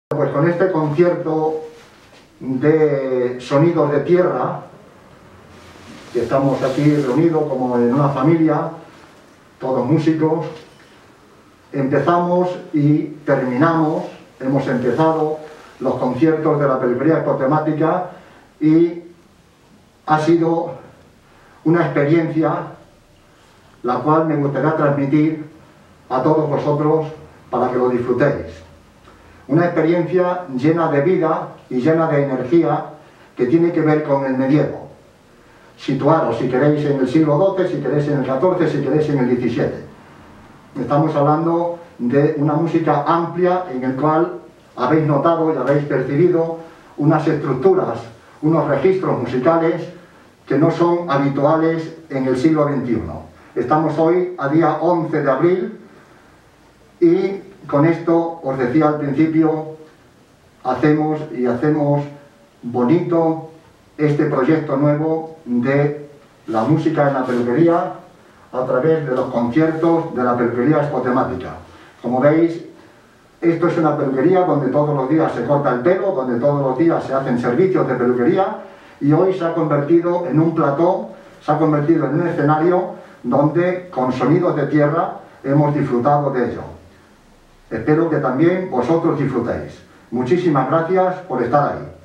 Pues con este concierto de sonidos de tierra, que estamos aquí reunidos como en una familia, todos músicos, empezamos y terminamos, hemos empezado los conciertos de la peluquería expotemática y ha sido una experiencia la cual me gustaría transmitir a todos vosotros para que lo disfrutéis. Una experiencia llena de vida y llena de energía que tiene que ver con el medievo. Situaros, si queréis, en el siglo XII, si queréis en el XIV, si queréis en el XVII. Estamos hablando de una música amplia en el cual habéis notado y habéis percibido unas estructuras, unos registros musicales que no son habituales en el siglo XXI. Estamos hoy a día 11 de abril y con esto, os decía al principio, hacemos bonito este proyecto nuevo de la música en la peluquería a través de los conciertos de la peluquería expotemática. Como veis, esto es una peluquería donde todos los días se corta el pelo, donde todos los días se hacen servicios de peluquería y hoy se ha convertido en un plató, se ha convertido en un escenario donde con sonidos de tierra hemos disfrutado de ello. Espero que también vosotros disfrutéis. Muchísimas gracias por estar ahí.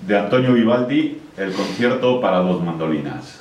De Antonio Vivaldi, el concierto para dos mandolinas.